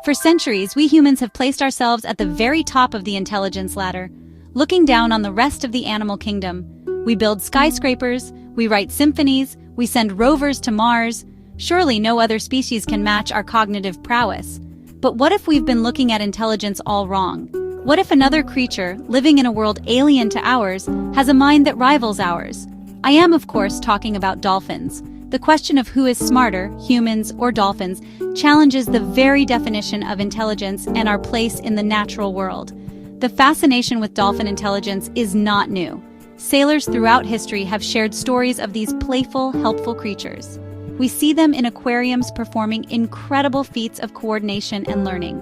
For centuries, we humans have placed ourselves at the very top of the intelligence ladder, looking down on the rest of the animal kingdom. We build skyscrapers, we write symphonies, we send rovers to Mars. Surely no other species can match our cognitive prowess. But what if we've been looking at intelligence all wrong? What if another creature, living in a world alien to ours, has a mind that rivals ours? I am, of course, talking about dolphins. The question of who is smarter, humans or dolphins, challenges the very definition of intelligence and our place in the natural world. The fascination with dolphin intelligence is not new. Sailors throughout history have shared stories of these playful, helpful creatures. We see them in aquariums performing incredible feats of coordination and learning.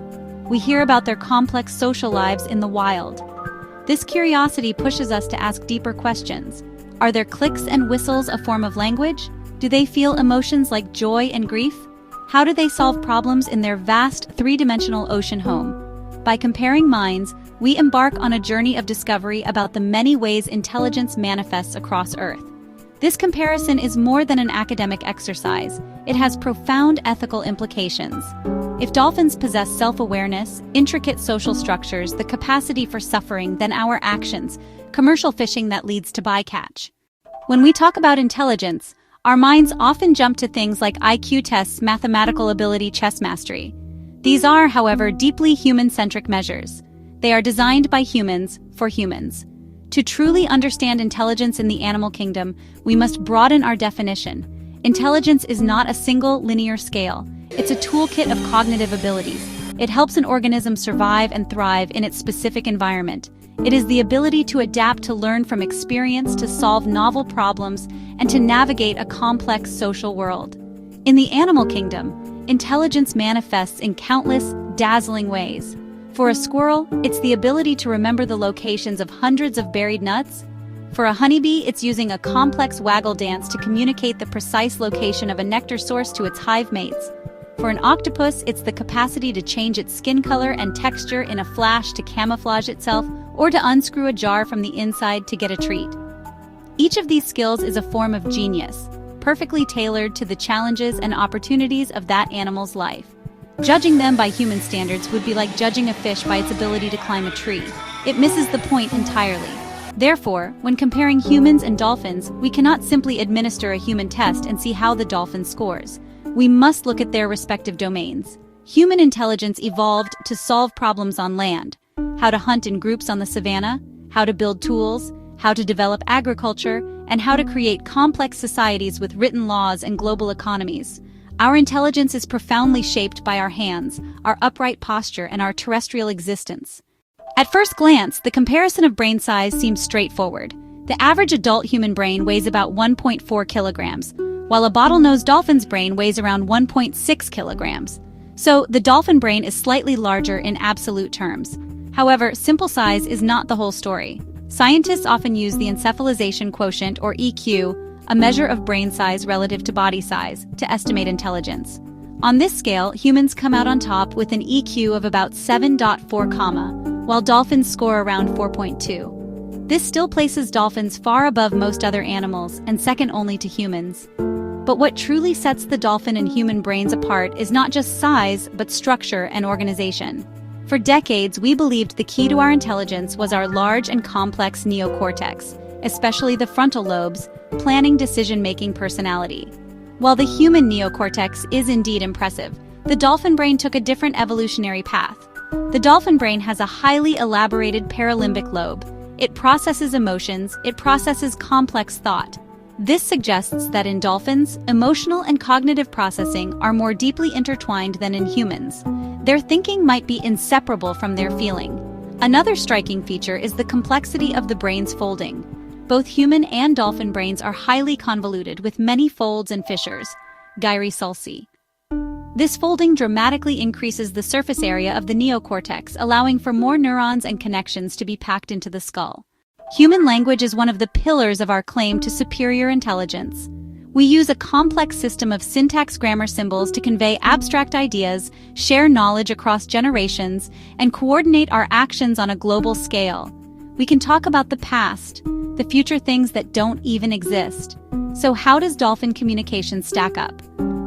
We hear about their complex social lives in the wild. This curiosity pushes us to ask deeper questions. Are their clicks and whistles a form of language? Do they feel emotions like joy and grief? How do they solve problems in their vast, three-dimensional ocean home? By comparing minds, we embark on a journey of discovery about the many ways intelligence manifests across Earth. This comparison is more than an academic exercise. It has profound ethical implications. If dolphins possess self-awareness, intricate social structures, the capacity for suffering, then our actions, commercial fishing that leads to bycatch. When we talk about intelligence, our minds often jump to things like IQ tests, mathematical ability, chess mastery. These are, however, deeply human-centric measures. They are designed by humans for humans. To truly understand intelligence in the animal kingdom, we must broaden our definition. Intelligence is not a single linear scale. It's a toolkit of cognitive abilities. It helps an organism survive and thrive in its specific environment. It is the ability to adapt, to learn from experience, to solve novel problems, and to navigate a complex social world. In the animal kingdom, intelligence manifests in countless, dazzling ways. For a squirrel, it's the ability to remember the locations of hundreds of buried nuts. For a honeybee, it's using a complex waggle dance to communicate the precise location of a nectar source to its hive mates. For an octopus, it's the capacity to change its skin color and texture in a flash to camouflage itself, or to unscrew a jar from the inside to get a treat. Each of these skills is a form of genius, perfectly tailored to the challenges and opportunities of that animal's life. Judging them by human standards would be like judging a fish by its ability to climb a tree. It misses the point entirely. Therefore, when comparing humans and dolphins, we cannot simply administer a human test and see how the dolphin scores. We must look at their respective domains. Human intelligence evolved to solve problems on land. How to hunt in groups on the savannah, how to build tools, how to develop agriculture, and how to create complex societies with written laws and global economies. Our intelligence is profoundly shaped by our hands, our upright posture, and our terrestrial existence. At first glance, the comparison of brain size seems straightforward. The average adult human brain weighs about 1.4 kilograms, while a bottlenose dolphin's brain weighs around 1.6 kilograms. So, the dolphin brain is slightly larger in absolute terms. However, simple size is not the whole story. Scientists often use the encephalization quotient, or EQ, a measure of brain size relative to body size, to estimate intelligence. On this scale, humans come out on top with an EQ of about 7.4, while dolphins score around 4.2. This still places dolphins far above most other animals and second only to humans. But what truly sets the dolphin and human brains apart is not just size, but structure and organization. For decades, we believed the key to our intelligence was our large and complex neocortex, especially the frontal lobes, planning, decision-making, personality. While the human neocortex is indeed impressive, the dolphin brain took a different evolutionary path. The dolphin brain has a highly elaborated paralimbic lobe. It processes emotions, it processes complex thought. This suggests that in dolphins, emotional and cognitive processing are more deeply intertwined than in humans. Their thinking might be inseparable from their feeling. Another striking feature is the complexity of the brain's folding. Both human and dolphin brains are highly convoluted with many folds and fissures, gyri sulci. This folding dramatically increases the surface area of the neocortex, allowing for more neurons and connections to be packed into the skull. Human language is one of the pillars of our claim to superior intelligence. We use a complex system of syntax grammar symbols to convey abstract ideas, share knowledge across generations, and coordinate our actions on a global scale. We can talk about the past, the future, things that don't even exist. So how does dolphin communication stack up?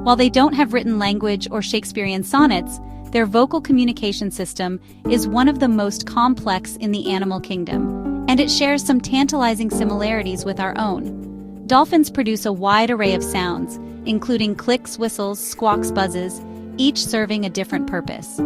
While they don't have written language or Shakespearean sonnets, Their vocal communication system is one of the most complex in the animal kingdom, and it shares some tantalizing similarities with our own. Dolphins produce a wide array of sounds, including clicks, whistles, squawks, buzzes, each serving a different purpose.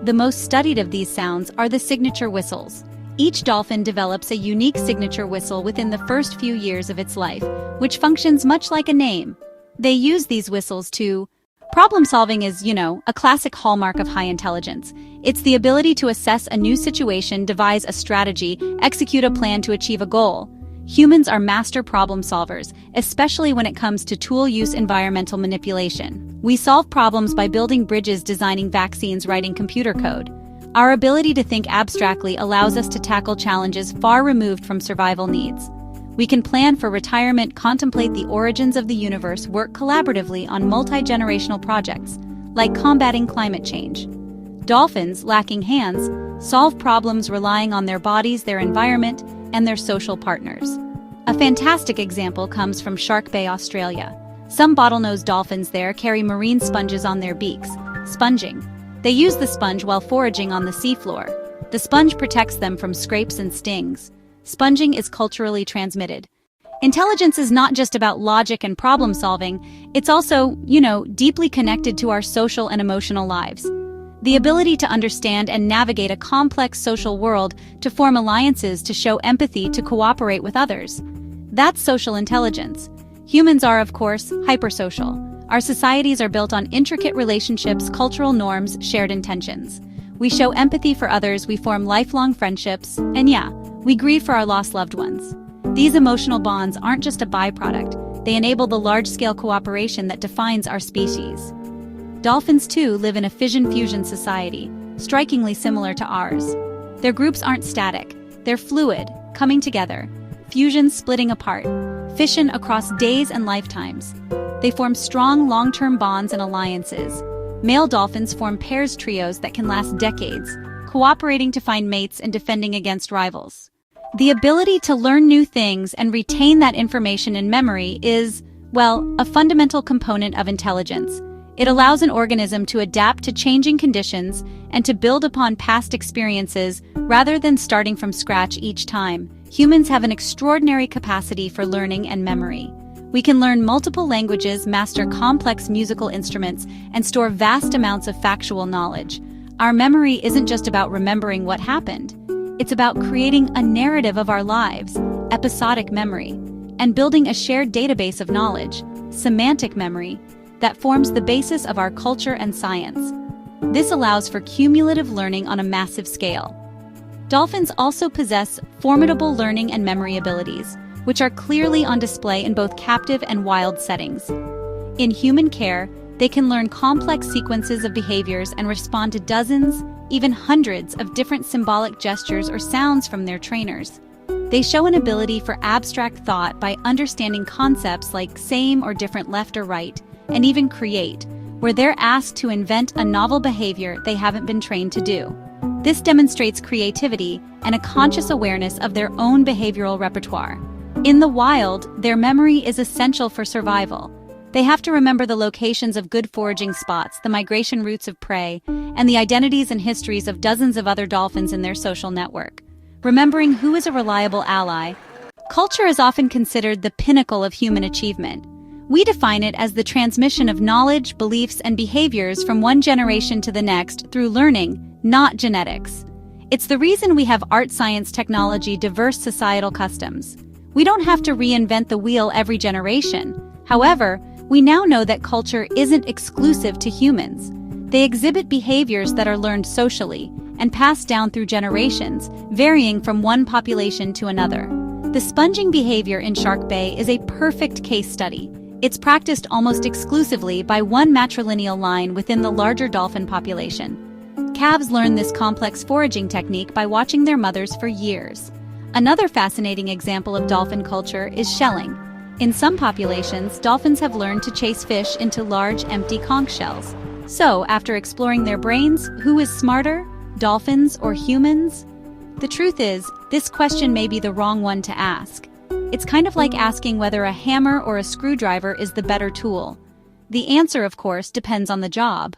The most studied of these sounds are the signature whistles. Each dolphin develops a unique signature whistle within the first few years of its life, which functions much like a name. They use these whistles to... Problem solving is, a classic hallmark of high intelligence. It's the ability to assess a new situation, devise a strategy, execute a plan to achieve a goal. Humans are master problem solvers, especially when it comes to tool use, environmental manipulation. We solve problems by building bridges, designing vaccines, writing computer code. Our ability to think abstractly allows us to tackle challenges far removed from survival needs. We can plan for retirement, contemplate the origins of the universe, work collaboratively on multi-generational projects, like combating climate change. Dolphins, lacking hands, solve problems relying on their bodies, their environment, and their social partners. A fantastic example comes from Shark Bay, Australia. Some bottlenose dolphins there carry marine sponges on their beaks, sponging. They use the sponge while foraging on the seafloor. The sponge protects them from scrapes and stings. Sponging is culturally transmitted. Intelligence is not just about logic and problem solving, it's also, deeply connected to our social and emotional lives. The ability to understand and navigate a complex social world, to form alliances, to show empathy, to cooperate with others. That's social intelligence. Humans are, of course, hypersocial. Our societies are built on intricate relationships, cultural norms, shared intentions. We show empathy for others, we form lifelong friendships, and we grieve for our lost loved ones. These emotional bonds aren't just a byproduct, they enable the large-scale cooperation that defines our species. Dolphins, too, live in a fission-fusion society, strikingly similar to ours. Their groups aren't static, they're fluid, coming together, fusion splitting apart, fission across days and lifetimes. They form strong, long-term bonds and alliances. Male dolphins form pairs, trios that can last decades, cooperating to find mates and defending against rivals. The ability to learn new things and retain that information in memory is, a fundamental component of intelligence. It allows an organism to adapt to changing conditions and to build upon past experiences rather than starting from scratch each time. Humans have an extraordinary capacity for learning and memory. We can learn multiple languages, master complex musical instruments, and store vast amounts of factual knowledge. Our memory isn't just about remembering what happened. It's about creating a narrative of our lives, episodic memory, and building a shared database of knowledge, semantic memory, that forms the basis of our culture and science. This allows for cumulative learning on a massive scale. Dolphins also possess formidable learning and memory abilities, which are clearly on display in both captive and wild settings. In human care, they can learn complex sequences of behaviors and respond to dozens, even hundreds of different symbolic gestures or sounds from their trainers. They show an ability for abstract thought by understanding concepts like same or different, left or right, and even create, where they're asked to invent a novel behavior they haven't been trained to do. This demonstrates creativity and a conscious awareness of their own behavioral repertoire. In the wild, their memory is essential for survival. They have to remember the locations of good foraging spots, the migration routes of prey, and the identities and histories of dozens of other dolphins in their social network. Remembering who is a reliable ally, culture is often considered the pinnacle of human achievement. We define it as the transmission of knowledge, beliefs, and behaviors from one generation to the next through learning, not genetics. It's the reason we have art, science, technology, diverse societal customs. We don't have to reinvent the wheel every generation. However, we now know that culture isn't exclusive to humans. They exhibit behaviors that are learned socially and passed down through generations, varying from one population to another. The sponging behavior in Shark Bay is a perfect case study. It's practiced almost exclusively by one matrilineal line within the larger dolphin population. Calves learn this complex foraging technique by watching their mothers for years. Another fascinating example of dolphin culture is shelling. In some populations, dolphins have learned to chase fish into large, empty conch shells. So, after exploring their brains, who is smarter, dolphins or humans? The truth is, this question may be the wrong one to ask. It's kind of like asking whether a hammer or a screwdriver is the better tool. The answer, of course, depends on the job.